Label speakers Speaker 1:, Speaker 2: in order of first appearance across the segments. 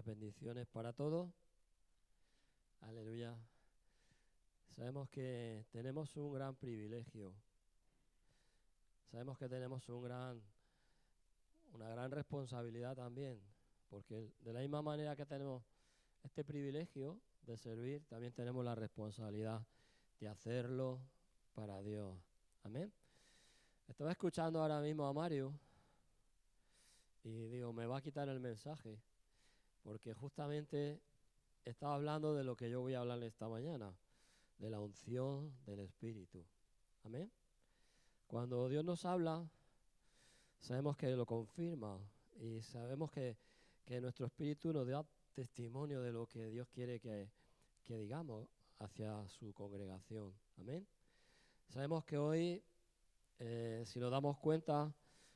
Speaker 1: Las bendiciones para todos. Aleluya. Sabemos que tenemos un gran privilegio. Sabemos que tenemos una gran responsabilidad también, porque de la misma manera que tenemos este privilegio de servir, también tenemos la responsabilidad de hacerlo para Dios. Amén. Estaba escuchando ahora mismo a Mario y digo, me va a quitar el mensaje, porque justamente estaba hablando de lo que yo voy a hablar esta mañana, de la unción del Espíritu. Amén. Cuando Dios nos habla, sabemos que lo confirma y sabemos que nuestro espíritu nos da testimonio de lo que Dios quiere que digamos hacia su congregación. Amén. Sabemos que hoy, si nos damos cuenta,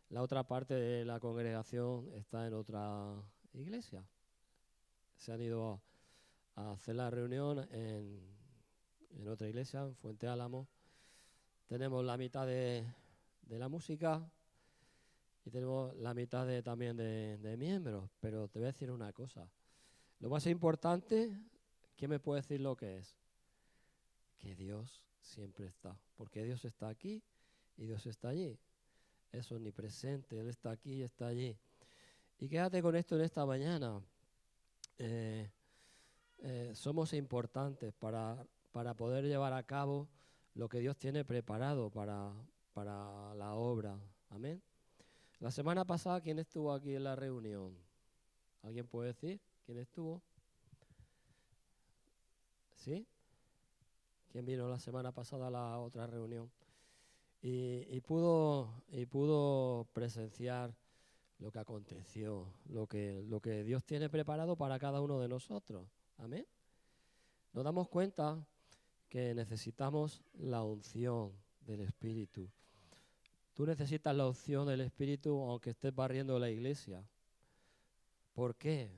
Speaker 1: la otra parte de la congregación está en otra iglesia. Se han ido a hacer la reunión en otra iglesia, en Fuente Álamo. Tenemos la mitad de la música y tenemos la mitad también de miembros, pero te voy a decir una cosa. Lo más importante, ¿quién me puede decir lo que es? Que Dios siempre está, porque Dios está aquí y Dios está allí. Es omnipresente, Él está aquí y está allí. Y quédate con esto en esta mañana. Somos importantes para poder llevar a cabo lo que Dios tiene preparado para la obra. Amén. La semana pasada, ¿quién estuvo aquí en la reunión? ¿Alguien puede decir quién estuvo? ¿Sí? ¿Quién vino la semana pasada a la otra reunión? Y pudo presenciar lo que aconteció, lo que Dios tiene preparado para cada uno de nosotros. Amén. Nos damos cuenta que necesitamos la unción del Espíritu. Tú necesitas la unción del Espíritu aunque estés barriendo la iglesia. ¿Por qué?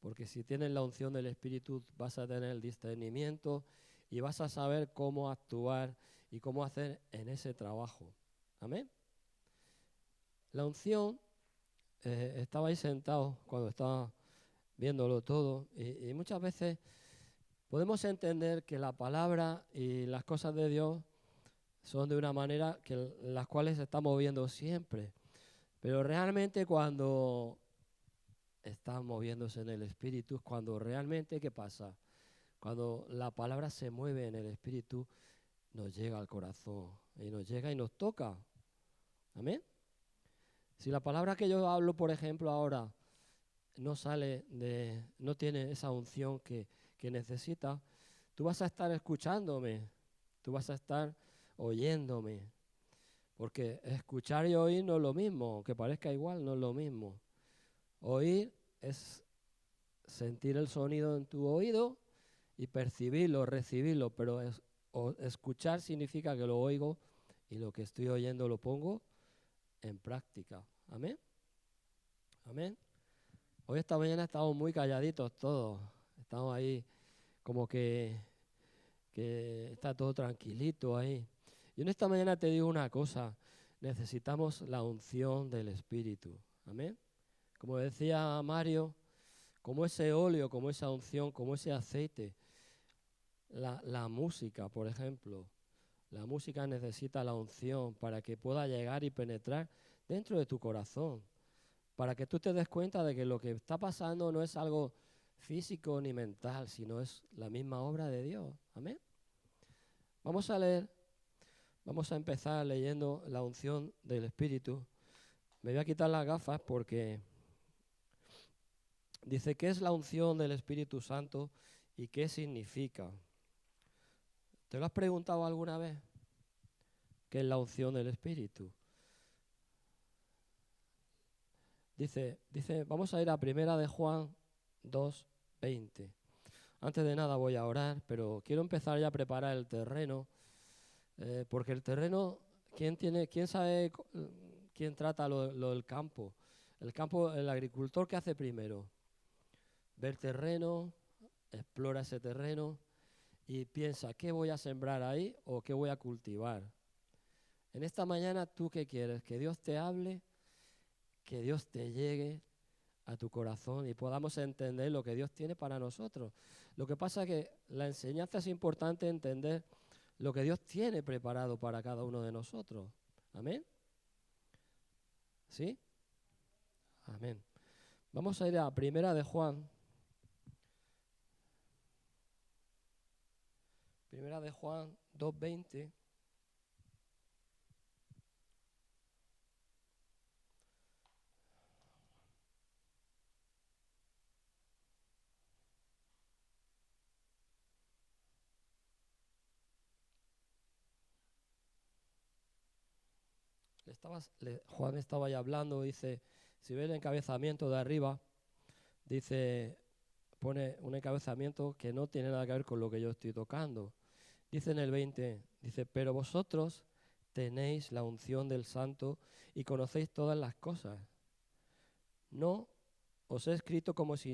Speaker 1: Porque si tienes la unción del Espíritu vas a tener el discernimiento y vas a saber cómo actuar y cómo hacer en ese trabajo. Amén. La unción, estaba ahí sentado cuando estaba viéndolo todo y muchas veces podemos entender que la palabra y las cosas de Dios son de una manera que las cuales se está moviendo siempre. Pero realmente cuando está moviéndose en el Espíritu es cuando realmente, ¿qué pasa? Cuando la palabra se mueve en el Espíritu, nos llega al corazón y nos llega y nos toca. Amén. Si la palabra que yo hablo, por ejemplo, ahora no tiene esa unción que necesita, tú vas a estar escuchándome, tú vas a estar oyéndome, porque escuchar y oír no es lo mismo, aunque parezca igual, no es lo mismo. Oír es sentir el sonido en tu oído y percibirlo, recibirlo, pero escuchar significa que lo oigo y lo que estoy oyendo lo pongo en práctica. Amén. Amén. Hoy esta mañana estamos muy calladitos todos, estamos ahí como que está todo tranquilito ahí. Y en esta mañana te digo una cosa, necesitamos la unción del Espíritu. Amén. Como decía Mario, como ese óleo, como esa unción, como ese aceite. La música, por ejemplo. La música necesita la unción para que pueda llegar y penetrar dentro de tu corazón. Para que tú te des cuenta de que lo que está pasando no es algo físico ni mental, sino es la misma obra de Dios. Amén. Vamos a leer, vamos a empezar leyendo la unción del Espíritu. Me voy a quitar las gafas porque dice, ¿qué es la unción del Espíritu Santo y qué significa? ¿Te lo has preguntado alguna vez? ¿Qué es la unción del Espíritu? Dice, vamos a ir a primera de Juan 2:20. Antes de nada voy a orar, pero quiero empezar ya a preparar el terreno, porque el terreno, quién sabe quién trata lo del campo? El campo, el agricultor, ¿qué hace primero? Ve el terreno, explora ese terreno y piensa, ¿qué voy a sembrar ahí o qué voy a cultivar? En esta mañana, ¿tú qué quieres? ¿Que Dios te hable? ¿Que Dios te llegue a tu corazón y podamos entender lo que Dios tiene para nosotros. Lo que pasa es que la enseñanza es importante entender lo que Dios tiene preparado para cada uno de nosotros. Amén. ¿Sí? Amén. Vamos a ir a Primera de Juan. Primera de Juan 2:20. Juan estaba ya hablando, dice, si ve el encabezamiento de arriba, dice, pone un encabezamiento que no tiene nada que ver con lo que yo estoy tocando. Dice en el 20, dice, pero vosotros tenéis la unción del Santo y conocéis todas las cosas. No os he escrito como si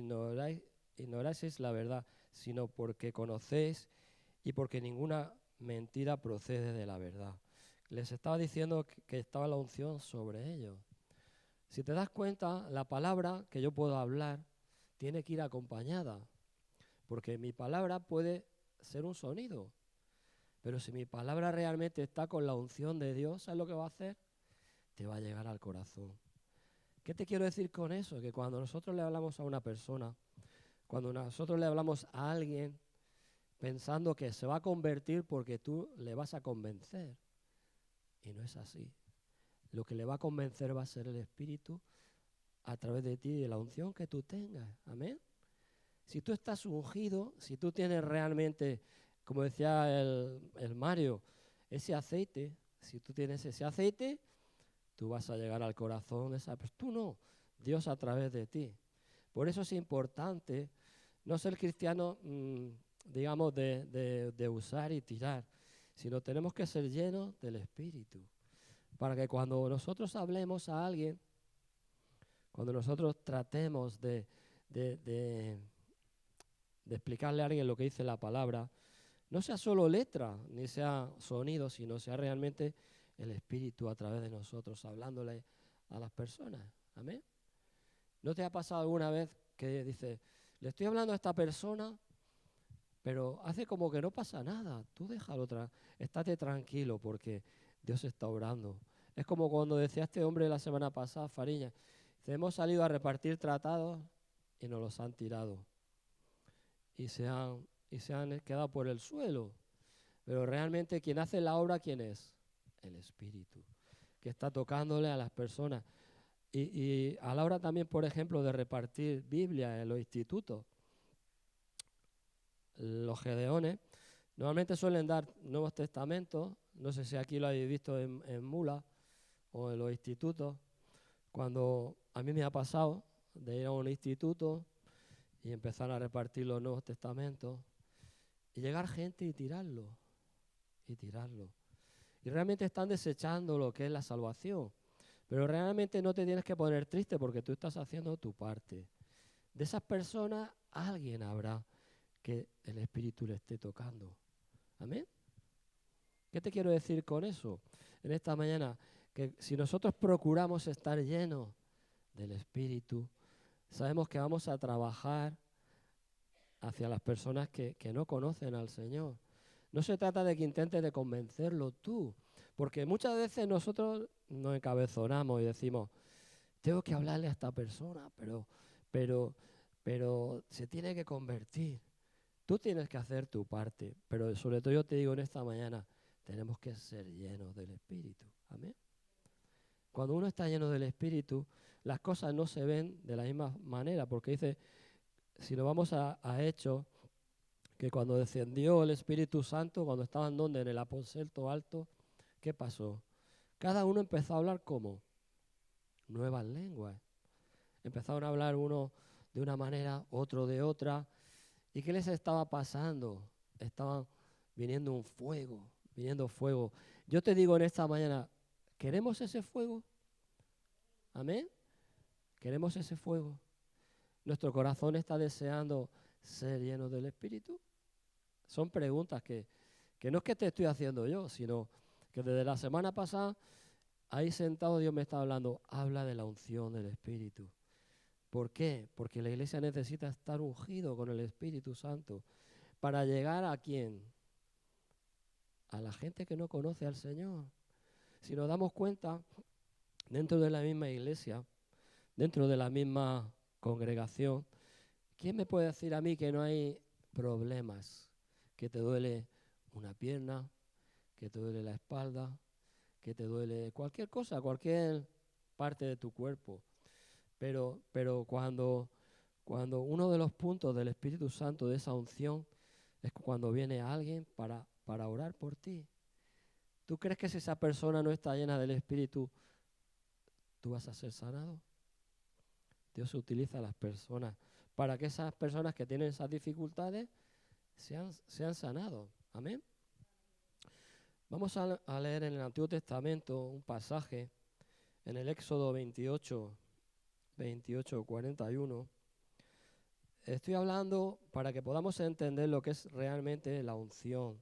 Speaker 1: ignoraseis la verdad, sino porque conocéis y porque ninguna mentira procede de la verdad. Les estaba diciendo que estaba la unción sobre ellos. Si te das cuenta, la palabra que yo puedo hablar tiene que ir acompañada, porque mi palabra puede ser un sonido, pero si mi palabra realmente está con la unción de Dios, ¿sabes lo que va a hacer? Te va a llegar al corazón. ¿Qué te quiero decir con eso? Que cuando nosotros le hablamos a una persona, cuando nosotros le hablamos a alguien pensando que se va a convertir porque tú le vas a convencer, y no es así. Lo que le va a convencer va a ser el Espíritu a través de ti y de la unción que tú tengas. Amén. Si tú estás ungido, si tú tienes realmente, como decía el Mario, ese aceite, si tú tienes ese aceite, tú vas a llegar al corazón de esa persona. Tú no, Dios a través de ti. Por eso es importante no ser cristiano, digamos, de usar y tirar, sino tenemos que ser llenos del Espíritu. Para que cuando nosotros hablemos a alguien, cuando nosotros tratemos de explicarle a alguien lo que dice la palabra, no sea solo letra, ni sea sonido, sino sea realmente el Espíritu a través de nosotros, hablándole a las personas. Amén. ¿No te ha pasado alguna vez que dices, le estoy hablando a esta persona, pero hace como que no pasa nada? Tú déjalo, estate tranquilo porque Dios está obrando. Es como cuando decía este hombre la semana pasada, Fariña, hemos salido a repartir tratados y nos los han tirado. Y se han quedado por el suelo. Pero realmente quien hace la obra, ¿quién es? El Espíritu, que está tocándole a las personas. Y a la hora también, por ejemplo, de repartir Biblia en los institutos, los gedeones normalmente suelen dar Nuevos Testamentos. No sé si aquí lo habéis visto en Mula o en los institutos. Cuando a mí me ha pasado de ir a un instituto y empezar a repartir los Nuevos Testamentos y llegar gente y tirarlo. Y realmente están desechando lo que es la salvación. Pero realmente no te tienes que poner triste porque tú estás haciendo tu parte. De esas personas alguien habrá que el Espíritu le esté tocando. ¿Amén? ¿Qué te quiero decir con eso? En esta mañana, que si nosotros procuramos estar llenos del Espíritu, sabemos que vamos a trabajar hacia las personas que no conocen al Señor. No se trata de que intentes de convencerlo tú, porque muchas veces nosotros nos encabezonamos y decimos, tengo que hablarle a esta persona, pero se tiene que convertir. Tú tienes que hacer tu parte, pero sobre todo yo te digo en esta mañana, tenemos que ser llenos del Espíritu. Amén. Cuando uno está lleno del Espíritu, las cosas no se ven de la misma manera, porque dice, si nos vamos a Hechos, que cuando descendió el Espíritu Santo, cuando estaban donde en el aposento alto, ¿qué pasó? Cada uno empezó a hablar como nuevas lenguas. Empezaron a hablar uno de una manera, otro de otra. ¿Y qué les estaba pasando? Estaban viniendo fuego. Yo te digo en esta mañana, ¿queremos ese fuego? ¿Amén? ¿Queremos ese fuego? ¿Nuestro corazón está deseando ser lleno del Espíritu? Son preguntas que no es que te estoy haciendo yo, sino que desde la semana pasada, ahí sentado Dios me está hablando, habla de la unción del Espíritu. ¿Por qué? Porque la iglesia necesita estar ungido con el Espíritu Santo. ¿Para llegar a quién? A la gente que no conoce al Señor. Si nos damos cuenta, dentro de la misma iglesia, dentro de la misma congregación, ¿quién me puede decir a mí que no hay problemas? Que te duele una pierna, que te duele la espalda, que te duele cualquier cosa, cualquier parte de tu cuerpo. Pero cuando uno de los puntos del Espíritu Santo, de esa unción, es cuando viene alguien para orar por ti. ¿Tú crees que si esa persona no está llena del Espíritu, tú vas a ser sanado? Dios utiliza a las personas para que esas personas que tienen esas dificultades sean sanados. Amén. Vamos a leer en el Antiguo Testamento un pasaje en el Éxodo 28, 41. Estoy hablando para que podamos entender lo que es realmente la unción.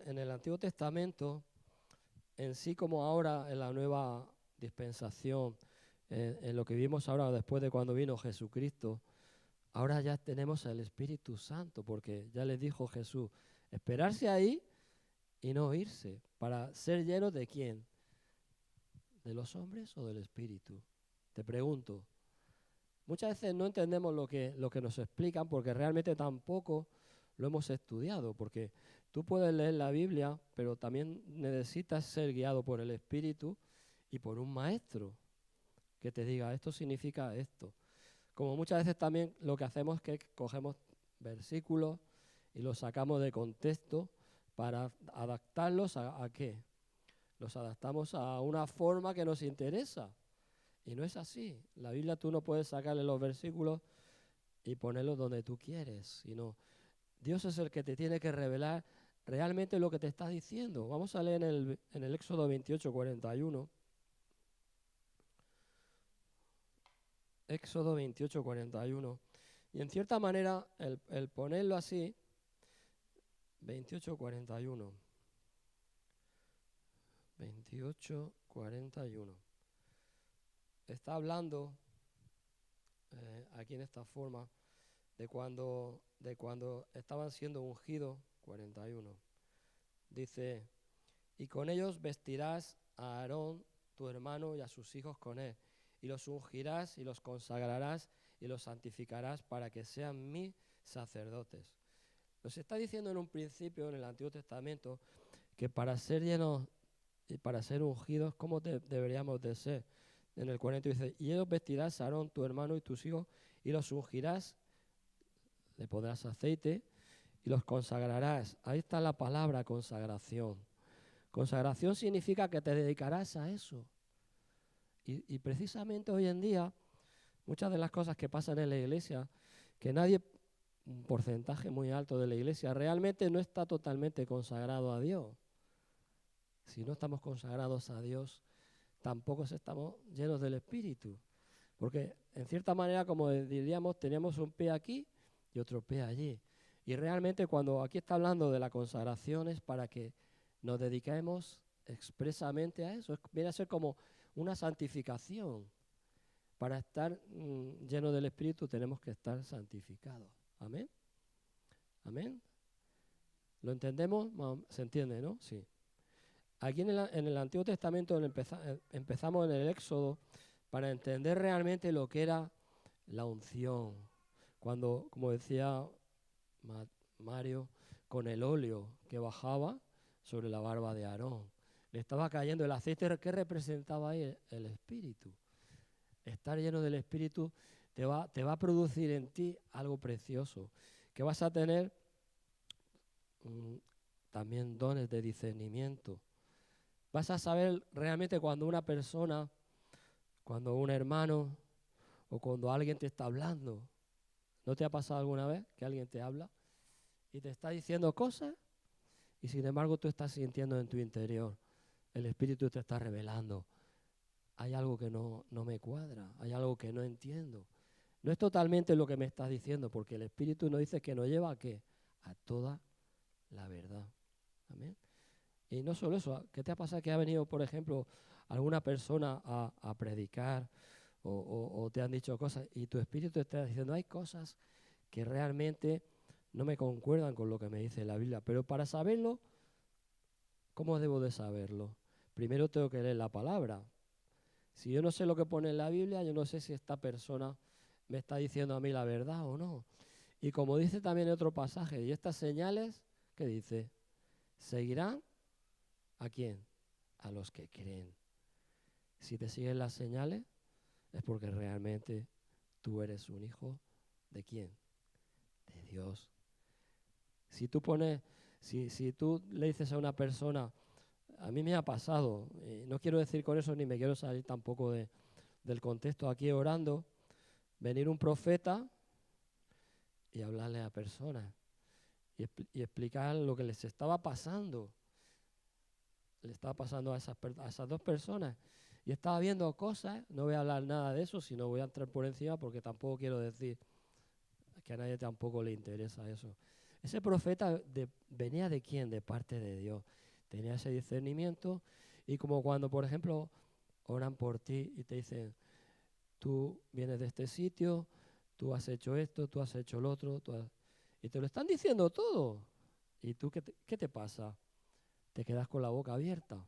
Speaker 1: En el Antiguo Testamento, en sí como ahora en la nueva dispensación, en lo que vimos ahora después de cuando vino Jesucristo, ahora ya tenemos el Espíritu Santo, porque ya les dijo Jesús, esperarse ahí y no irse, para ser llenos ¿de quién? ¿De los hombres o del Espíritu? Te pregunto. Muchas veces no entendemos lo que nos explican porque realmente tampoco lo hemos estudiado, porque tú puedes leer la Biblia, pero también necesitas ser guiado por el Espíritu y por un maestro que te diga, esto significa esto. Como muchas veces también lo que hacemos es que cogemos versículos y los sacamos de contexto para adaptarlos ¿a qué? Los adaptamos a una forma que nos interesa. Y no es así. La Biblia tú no puedes sacarle los versículos y ponerlos donde tú quieres, sino Dios es el que te tiene que revelar realmente lo que te está diciendo. Vamos a leer en el Éxodo 28, 41. Éxodo 28, 41. Y en cierta manera, el ponerlo así, 28, 41. 28, 41. Está hablando aquí en esta forma de cuando estaban siendo ungidos, 41. Dice, y con ellos vestirás a Aarón, tu hermano, y a sus hijos con él, y los ungirás y los consagrarás y los santificarás para que sean mis sacerdotes. Nos está diciendo en un principio en el Antiguo Testamento que para ser llenos y para ser ungidos, ¿cómo deberíamos de ser? En el 40 dice, y ellos vestirás a Aarón, tu hermano, y tus hijos, y los ungirás, le pondrás aceite, y los consagrarás. Ahí está la palabra consagración. Consagración significa que te dedicarás a eso. Y precisamente hoy en día, muchas de las cosas que pasan en la iglesia, que nadie, un porcentaje muy alto de la iglesia, realmente no está totalmente consagrado a Dios. Si no estamos consagrados a Dios, tampoco estamos llenos del Espíritu. Porque en cierta manera, como diríamos, tenemos un pie aquí y otro pie allí. Y realmente cuando aquí está hablando de la consagración es para que nos dediquemos expresamente a eso. Viene a ser como una santificación. Para estar lleno del Espíritu tenemos que estar santificados. Amén. Amén. ¿Lo entendemos? ¿Se entiende, no? Sí. Aquí en el Antiguo Testamento empezamos en el Éxodo para entender realmente lo que era la unción. Cuando, como decía Mario, con el óleo que bajaba sobre la barba de Aarón, le estaba cayendo el aceite que representaba ahí el Espíritu. Estar lleno del Espíritu te va a producir en ti algo precioso, que vas a tener también dones de discernimiento. Vas a saber realmente cuando una persona, cuando un hermano o cuando alguien te está hablando. ¿No te ha pasado alguna vez que alguien te habla y te está diciendo cosas y sin embargo tú estás sintiendo en tu interior? El Espíritu te está revelando. Hay algo que no me cuadra, hay algo que no entiendo. No es totalmente lo que me estás diciendo, porque el Espíritu nos dice que nos lleva ¿a qué? A toda la verdad. Amén. Y no solo eso, ¿qué te ha pasado que ha venido, por ejemplo, alguna persona a predicar o te han dicho cosas y tu espíritu está diciendo, hay cosas que realmente no me concuerdan con lo que me dice la Biblia. Pero para saberlo, ¿cómo debo de saberlo? Primero tengo que leer la palabra. Si yo no sé lo que pone en la Biblia, yo no sé si esta persona me está diciendo a mí la verdad o no. Y como dice también en otro pasaje, y estas señales, ¿qué dice? ¿Seguirán a quién? A los que creen. Si te siguen las señales, es porque realmente tú eres un hijo ¿de quién? De Dios. Si tú pones, si tú le dices a una persona, a mí me ha pasado, no quiero decir con eso ni me quiero salir tampoco del contexto aquí orando, venir un profeta y hablarle a personas y explicar lo que les estaba pasando. Le estaba pasando a esas dos personas. Y estaba viendo cosas, no voy a hablar nada de eso, sino voy a entrar por encima porque tampoco quiero decir que a nadie tampoco le interesa eso. Ese profeta venía de quién? De parte de Dios. Tenía ese discernimiento y como cuando, por ejemplo, oran por ti y te dicen, tú vienes de este sitio, tú has hecho esto, tú has hecho lo otro, y te lo están diciendo todo. ¿Y tú qué te pasa? Te quedas con la boca abierta.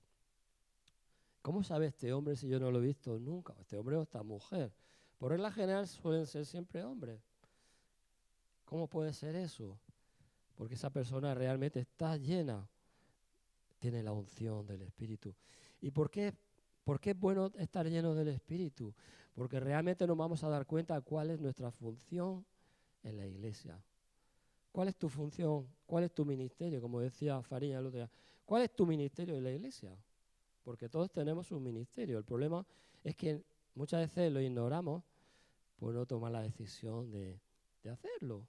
Speaker 1: ¿Cómo sabe este hombre si yo no lo he visto nunca? Este hombre o esta mujer. Por regla general suelen ser siempre hombres. ¿Cómo puede ser eso? Porque esa persona realmente está llena, tiene la unción del Espíritu. ¿Y por qué es bueno estar lleno del Espíritu? Porque realmente nos vamos a dar cuenta cuál es nuestra función en la iglesia. ¿Cuál es tu función? ¿Cuál es tu ministerio? Como decía Fariña el otro día. ¿Cuál es tu ministerio en la iglesia? Porque todos tenemos un ministerio. El problema es que muchas veces lo ignoramos por no tomar la decisión de hacerlo.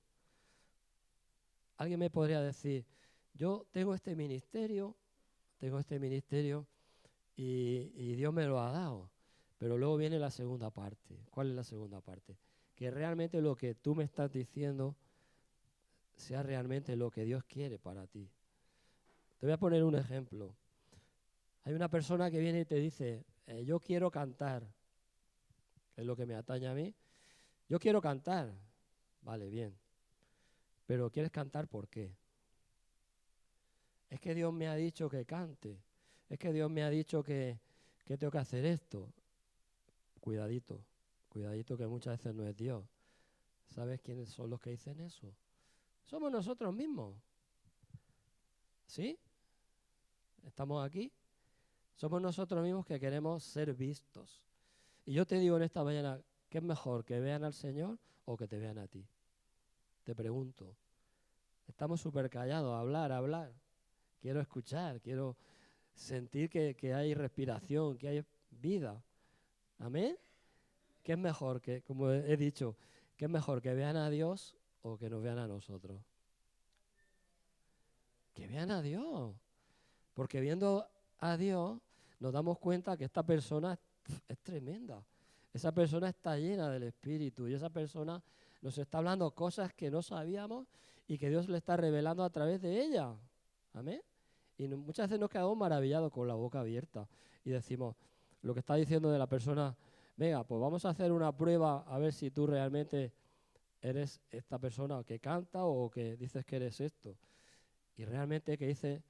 Speaker 1: Alguien me podría decir, yo tengo este ministerio y Dios me lo ha dado. Pero luego viene la segunda parte. ¿Cuál es la segunda parte? Que realmente lo que tú me estás diciendo sea realmente lo que Dios quiere para ti. Te voy a poner un ejemplo. Hay una persona que viene y te dice, yo quiero cantar, es lo que me atañe a mí. Yo quiero cantar. Vale, bien. Pero ¿quieres cantar por qué? Es que Dios me ha dicho que cante. Es que Dios me ha dicho que tengo que hacer esto. Cuidadito, cuidadito que muchas veces no es Dios. ¿Sabes quiénes son los que dicen eso? Somos nosotros mismos. ¿Sí? ¿Estamos aquí? Somos nosotros mismos que queremos ser vistos. Y yo te digo en esta mañana, ¿qué es mejor, que vean al Señor o que te vean a ti? Te pregunto. Estamos súper callados, hablar. Quiero escuchar, quiero sentir que hay respiración, que hay vida. ¿Amén? ¿Qué es mejor, que, como he dicho, qué es mejor, que vean a Dios o que nos vean a nosotros? Que vean a Dios. Porque viendo a Dios nos damos cuenta que esta persona es tremenda. Esa persona está llena del Espíritu y esa persona nos está hablando cosas que no sabíamos y que Dios le está revelando a través de ella. Amén. Y muchas veces nos quedamos maravillados con la boca abierta y decimos lo que está diciendo de la persona, venga, pues vamos a hacer una prueba a ver si tú realmente eres esta persona que canta o que dices que eres esto. Y realmente que dice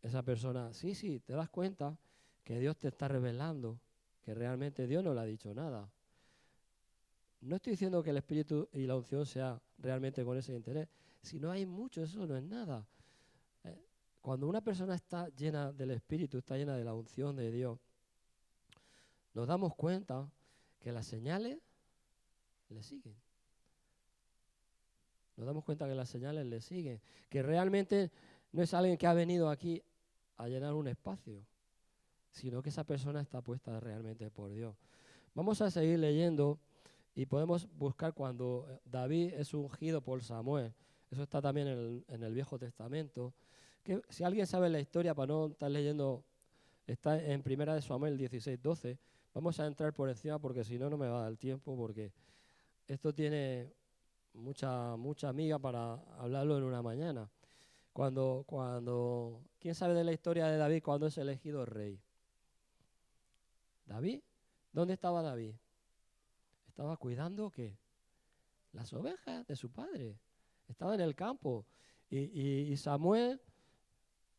Speaker 1: esa persona, sí, te das cuenta que Dios te está revelando, que realmente Dios no le ha dicho nada. No estoy diciendo que el Espíritu y la unción sea realmente con ese interés. Si no hay mucho, eso no es nada. Cuando una persona está llena del Espíritu, está llena de la unción de Dios, nos damos cuenta que las señales le siguen. Nos damos cuenta que las señales le siguen. Que realmente no es alguien que ha venido aquí a llenar un espacio, sino que esa persona está puesta realmente por Dios. Vamos a seguir leyendo y podemos buscar cuando David es ungido por Samuel. Eso está también en el Viejo Testamento. Que si alguien sabe la historia, para no estar leyendo, está en 1 Samuel 16:12. Vamos a entrar por encima porque si no, no me va a dar tiempo, porque esto tiene mucha amiga para hablarlo en una mañana. ¿Quién sabe de la historia de David cuando es elegido rey? ¿David? ¿Dónde estaba David? Estaba cuidando, ¿qué? Las ovejas de su padre. Estaba en el campo. Y Samuel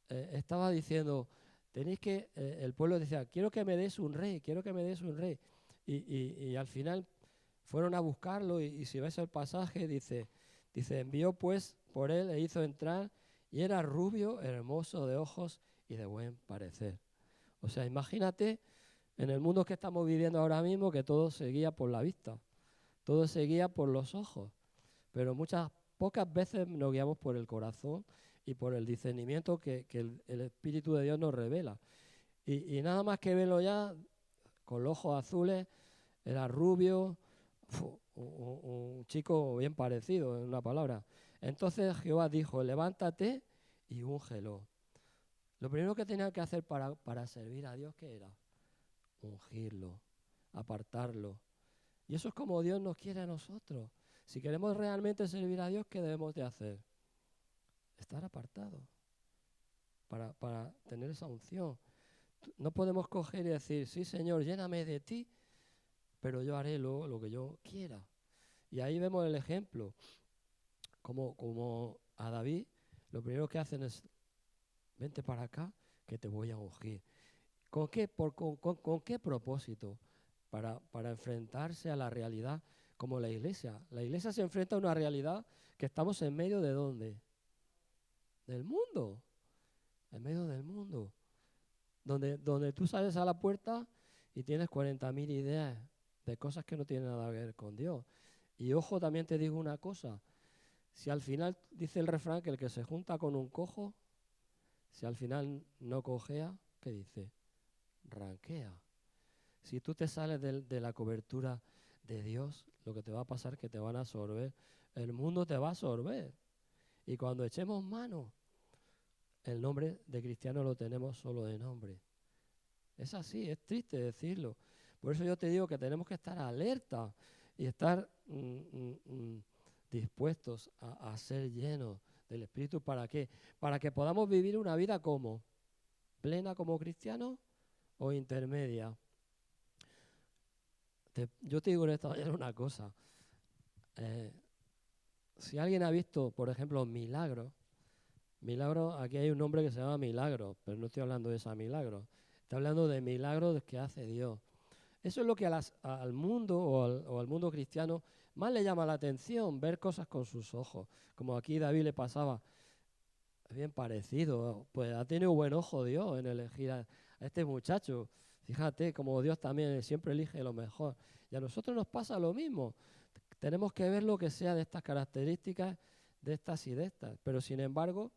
Speaker 1: estaba diciendo, tenéis que, el pueblo decía, quiero que me des un rey, quiero que me des un rey. Y al final fueron a buscarlo y si ves el pasaje dice, envió pues por él e hizo entrar y era rubio, hermoso de ojos y de buen parecer. O sea, imagínate en el mundo que estamos viviendo ahora mismo que todo se guía por la vista, todo se guía por los ojos, pero pocas veces nos guiamos por el corazón y por el discernimiento que el Espíritu de Dios nos revela. Y nada más que verlo ya, con los ojos azules, era rubio, un chico bien parecido, en una palabra. Entonces Jehová dijo, levántate y úngelo. Lo primero que tenía que hacer para servir a Dios, ¿qué era? Ungirlo, apartarlo. Y eso es como Dios nos quiere a nosotros. Si queremos realmente servir a Dios, ¿qué debemos de hacer? Estar apartados para tener esa unción. No podemos coger y decir, sí Señor, lléname de ti, pero yo haré lo que yo quiera. Y ahí vemos el ejemplo, como a David, lo primero que hacen es, vente para acá, que te voy a ungir. ¿Con qué, con qué propósito? Para enfrentarse a la realidad como la iglesia. La iglesia se enfrenta a una realidad que estamos en medio de ¿dónde? Del mundo. En medio del mundo. Donde tú sales a la puerta y tienes 40.000 ideas de cosas que no tienen nada que ver con Dios. Y ojo, también te digo una cosa. Si al final, dice el refrán, que el que se junta con un cojo, si al final no cojea, ¿qué dice? Ranquea. Si tú te sales de la cobertura de Dios, lo que te va a pasar es que te van a absorber. El mundo te va a absorber. Y cuando echemos mano, el nombre de cristiano lo tenemos solo de nombre. Es así, es triste decirlo. Por eso yo te digo que tenemos que estar alerta y estar dispuestos a ser llenos del Espíritu. ¿Para qué? Para que podamos vivir una vida como plena como cristianos o intermedia. Yo te digo en esta mañana una cosa. Si alguien ha visto, por ejemplo, milagros, aquí hay un nombre que se llama milagro, pero no estoy hablando de esa milagro. Estoy hablando de milagros que hace Dios. Eso es lo que al mundo o al mundo cristiano más le llama la atención, ver cosas con sus ojos. Como aquí David le pasaba, es bien parecido. Pues ha tenido buen ojo Dios en elegir a este muchacho. Fíjate, como Dios también siempre elige lo mejor. Y a nosotros nos pasa lo mismo. Tenemos que ver lo que sea de estas características, de estas y de estas. Pero sin embargo,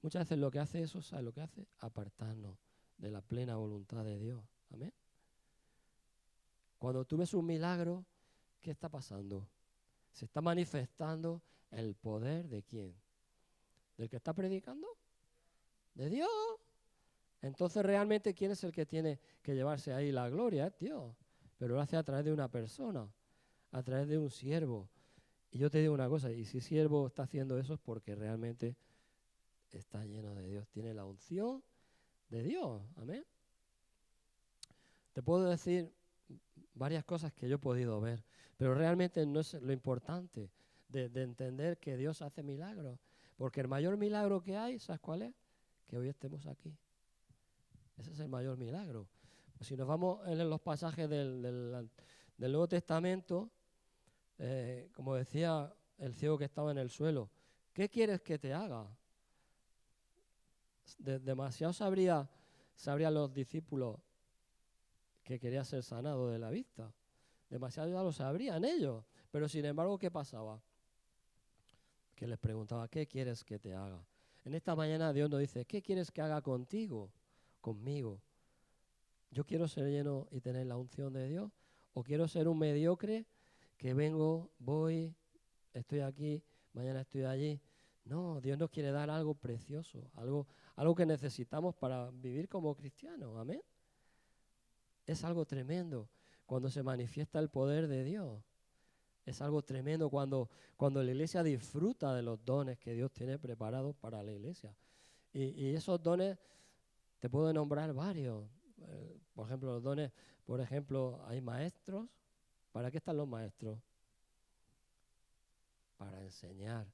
Speaker 1: muchas veces lo que hace eso, ¿sabes lo que hace? Apartarnos de la plena voluntad de Dios. Amén. Cuando tú ves un milagro, ¿qué está pasando? Se está manifestando el poder ¿de quién? ¿Del que está predicando? ¿De Dios? Entonces realmente ¿quién es el que tiene que llevarse ahí la gloria? Es Dios. Pero lo hace a través de una persona, a través de un siervo. Y yo te digo una cosa, y si el siervo está haciendo eso es porque realmente está lleno de Dios, tiene la unción de Dios. Amén. Te puedo decir varias cosas que yo he podido ver, pero realmente no es lo importante de entender que Dios hace milagros, porque el mayor milagro que hay, ¿sabes cuál es? Que hoy estemos aquí. Ese es el mayor milagro. Pues si nos vamos en los pasajes del Nuevo Testamento, como decía el ciego que estaba en el suelo, ¿qué quieres que te haga? Demasiado sabrían los discípulos que quería ser sanado de la vista. Demasiado ya lo sabrían ellos. Pero sin embargo, ¿qué pasaba? Que les preguntaba, ¿qué quieres que te haga? En esta mañana Dios nos dice, ¿qué quieres que haga contigo? Conmigo. ¿Yo quiero ser lleno y tener la unción de Dios? ¿O quiero ser un mediocre que vengo, voy, estoy aquí, mañana estoy allí? No, Dios nos quiere dar algo precioso, algo que necesitamos para vivir como cristianos. Amén. Es algo tremendo cuando se manifiesta el poder de Dios. Es algo tremendo cuando la iglesia disfruta de los dones que Dios tiene preparados para la iglesia. Y esos dones, te puedo nombrar varios. Por ejemplo, los dones Por ejemplo, hay maestros. ¿Para qué están los maestros? Para enseñar.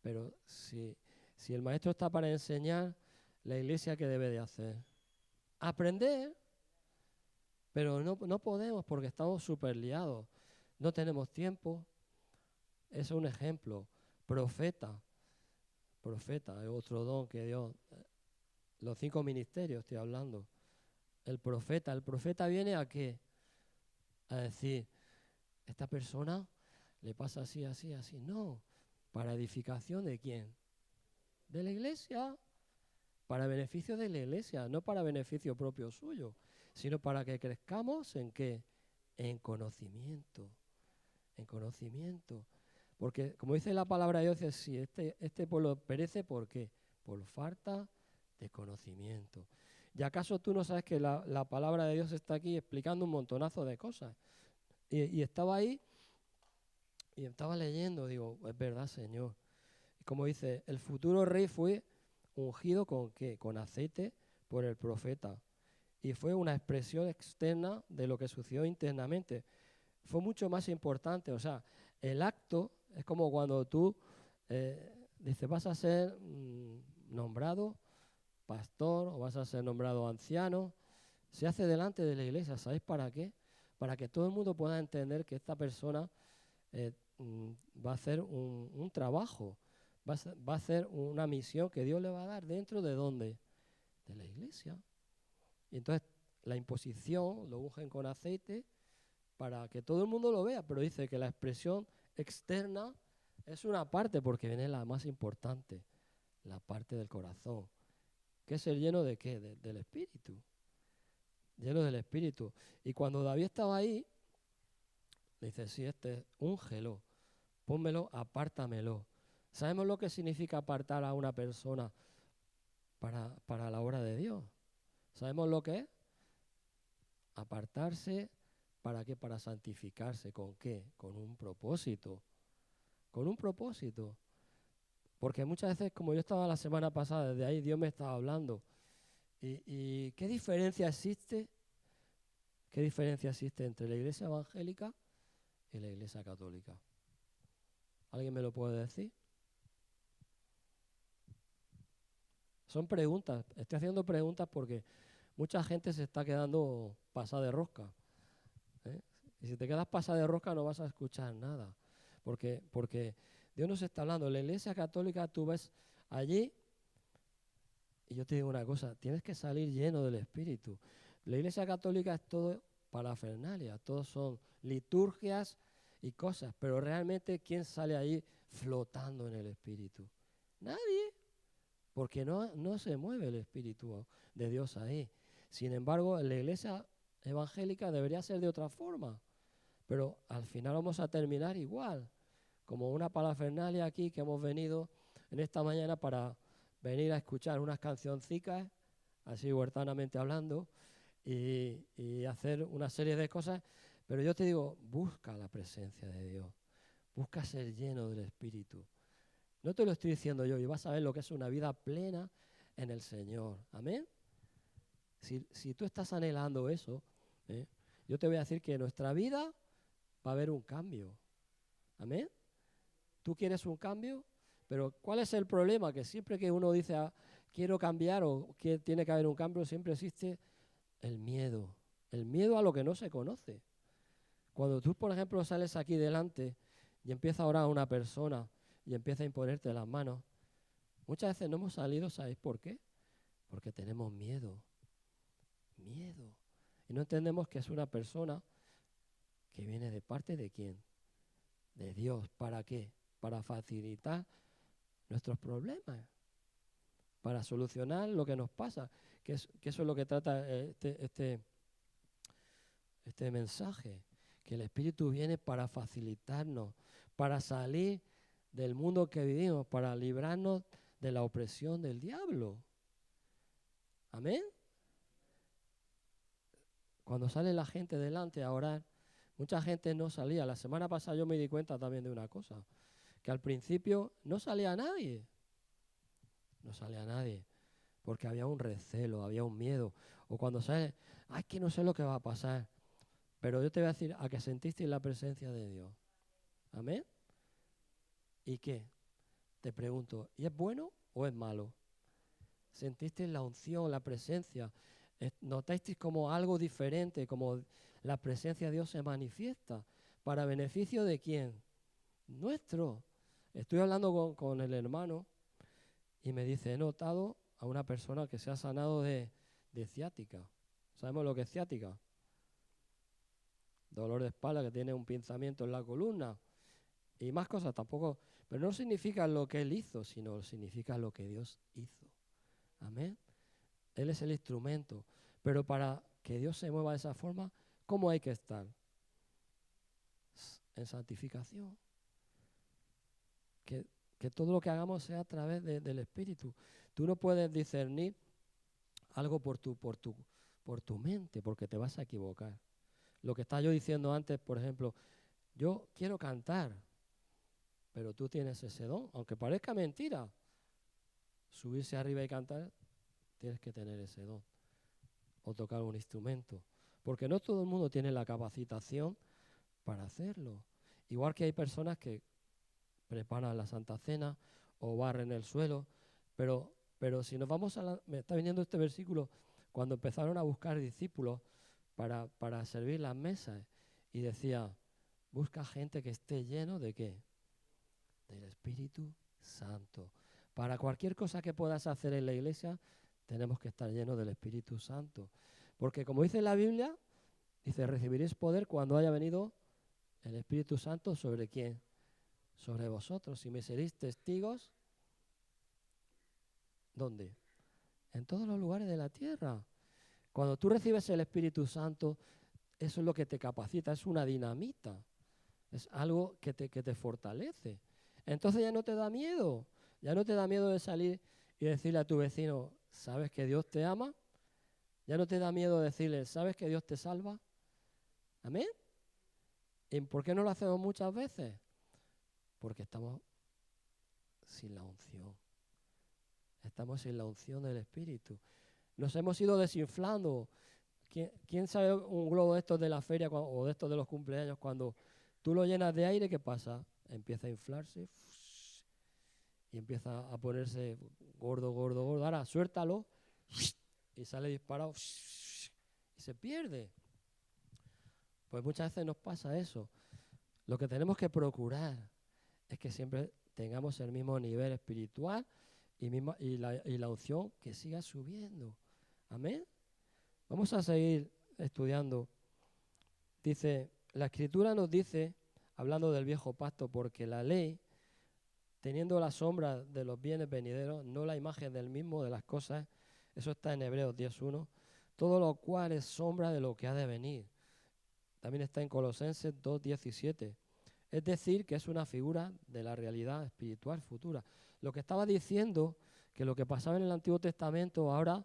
Speaker 1: Pero si el maestro está para enseñar, la iglesia, ¿qué debe de hacer? Aprender. Pero no podemos porque estamos súper liados. No tenemos tiempo. Eso es un ejemplo. Profeta es otro don que Dios, los 5 ministerios estoy hablando. El profeta viene ¿a qué? A decir, esta persona le pasa así, así, así. No, para edificación ¿de quién? De la iglesia. Para beneficio de la iglesia, no para beneficio propio suyo, sino para que crezcamos ¿en qué? En conocimiento. En conocimiento. Porque, como dice la palabra de Dios, si este pueblo perece, ¿por qué? Por falta de conocimiento. ¿Y acaso tú no sabes que la palabra de Dios está aquí explicando un montonazo de cosas? Y estaba ahí y estaba leyendo, digo, es verdad, Señor. Y como dice, el futuro rey fue ungido ¿con qué? Con aceite por el profeta. Y fue una expresión externa de lo que sucedió internamente. Fue mucho más importante, o sea, el acto es como cuando tú dices, vas a ser nombrado pastor o vas a ser nombrado anciano, se hace delante de la iglesia, ¿sabéis para qué? Para que todo el mundo pueda entender que esta persona va a hacer un trabajo, va a hacer una misión que Dios le va a dar dentro de ¿dónde? De la iglesia. Y entonces la imposición lo ungen con aceite para que todo el mundo lo vea, pero dice que la expresión externa es una parte, porque viene la más importante, la parte del corazón, que es el lleno de ¿qué? Del Espíritu, lleno del Espíritu. Y cuando David estaba ahí, dice, sí, úngelo, pónmelo, apártamelo. ¿Sabemos lo que significa apartar a una persona para la obra de Dios? ¿Sabemos lo que es? Apartarse, ¿para qué? Para santificarse. ¿Con qué? Con un propósito. Con un propósito. Porque muchas veces, como yo estaba la semana pasada, desde ahí Dios me estaba hablando. ¿Y qué diferencia existe? ¿Qué diferencia existe entre la iglesia evangélica y la iglesia católica? ¿Alguien me lo puede decir? Son preguntas. Estoy haciendo preguntas porque mucha gente se está quedando pasada de rosca. ¿Eh? Y si te quedas pasada de rosca no vas a escuchar nada. Porque Dios nos está hablando. La iglesia católica tú ves allí, y yo te digo una cosa, tienes que salir lleno del Espíritu. La iglesia católica es todo parafernalia, todos son liturgias y cosas, pero realmente ¿quién sale ahí flotando en el Espíritu? Nadie, porque no se mueve el Espíritu de Dios ahí. Sin embargo, en la iglesia evangélica debería ser de otra forma, pero al final vamos a terminar igual, como una parafernalia aquí que hemos venido en esta mañana para venir a escuchar unas cancioncicas, así huertanamente hablando, y hacer una serie de cosas. Pero yo te digo, busca la presencia de Dios, busca ser lleno del Espíritu. No te lo estoy diciendo yo, y vas a ver lo que es una vida plena en el Señor. Amén. Si tú estás anhelando eso, yo te voy a decir que en nuestra vida va a haber un cambio. Amén. ¿Tú quieres un cambio? Pero ¿cuál es el problema? Que siempre que uno dice quiero cambiar o que tiene que haber un cambio, siempre existe el miedo a lo que no se conoce. Cuando tú, por ejemplo, sales aquí delante y empieza a orar a una persona y empieza a imponerte las manos, muchas veces no hemos salido, ¿sabéis por qué? Porque tenemos miedo. Y no entendemos que es una persona que viene de parte de ¿quién? De Dios. ¿Para qué? Para facilitar nuestros problemas, para solucionar lo que nos pasa, que eso es lo que trata este mensaje, que el Espíritu viene para facilitarnos, para salir del mundo que vivimos, para librarnos de la opresión del diablo. Amén. Cuando sale la gente delante a orar, mucha gente no salía. La semana pasada yo me di cuenta también de una cosa, que al principio no salía nadie. No salía nadie. porque había un recelo, había un miedo. O cuando sale, ay, que no sé lo que va a pasar. Pero yo te voy a decir, a que sentisteis la presencia de Dios. Amén. ¿Y qué? Te pregunto, ¿y es bueno o es malo? ¿Sentisteis la unción, la presencia? ¿Notasteis como algo diferente, como la presencia de Dios se manifiesta? ¿Para beneficio de quién? Nuestro. Estoy hablando con el hermano y me dice, he notado a una persona que se ha sanado de ciática. ¿Sabemos lo que es ciática? Dolor de espalda, que tiene un pinzamiento en la columna y más cosas tampoco. Pero no significa lo que él hizo, sino significa lo que Dios hizo. Amén. Él es el instrumento. Pero para que Dios se mueva de esa forma, ¿cómo hay que estar? En santificación. Que todo lo que hagamos sea a través del Espíritu. Tú no puedes discernir algo por tu mente, porque te vas a equivocar. Lo que estaba yo diciendo antes, por ejemplo, yo quiero cantar, pero tú tienes ese don, aunque parezca mentira. Subirse arriba y cantar, tienes que tener ese don. O tocar un instrumento. Porque no todo el mundo tiene la capacitación para hacerlo. Igual que hay personas que preparan la Santa Cena o barren el suelo, pero si nos vamos me está viniendo este versículo, cuando empezaron a buscar discípulos para servir las mesas, y decía, busca gente que esté lleno ¿de qué? Del Espíritu Santo. Para cualquier cosa que puedas hacer en la iglesia, tenemos que estar llenos del Espíritu Santo. Porque como dice la Biblia, dice, recibiréis poder cuando haya venido el Espíritu Santo, ¿sobre quién? Sobre vosotros. Y me seréis testigos, ¿dónde? En todos los lugares de la tierra. Cuando tú recibes el Espíritu Santo, eso es lo que te capacita, es una dinamita. Es algo que te fortalece. Entonces ya no te da miedo. Ya no te da miedo de salir y decirle a tu vecino, ¿sabes que Dios te ama? Ya no te da miedo decirle, ¿sabes que Dios te salva? ¿Amén? ¿Y por qué no lo hacemos muchas veces? Porque estamos sin la unción. Estamos sin la unción del Espíritu. Nos hemos ido desinflando. ¿Quién sabe un globo de estos de la feria o de estos de los cumpleaños? Cuando tú lo llenas de aire, ¿qué pasa? Empieza a inflarse y empieza a ponerse gordo, gordo, gordo. Ahora suéltalo y sale disparado y se pierde. Pues muchas veces nos pasa eso. Lo que tenemos que procurar es que siempre tengamos el mismo nivel espiritual y la unción que siga subiendo. Amén. Vamos a seguir estudiando. Dice, la Escritura nos dice, hablando del viejo pacto, porque la ley, teniendo la sombra de los bienes venideros, no la imagen del mismo de las cosas, eso está en Hebreos 10:1, todo lo cual es sombra de lo que ha de venir. También está en Colosenses 2:17. Es decir, que es una figura de la realidad espiritual futura. Lo que estaba diciendo, que lo que pasaba en el Antiguo Testamento ahora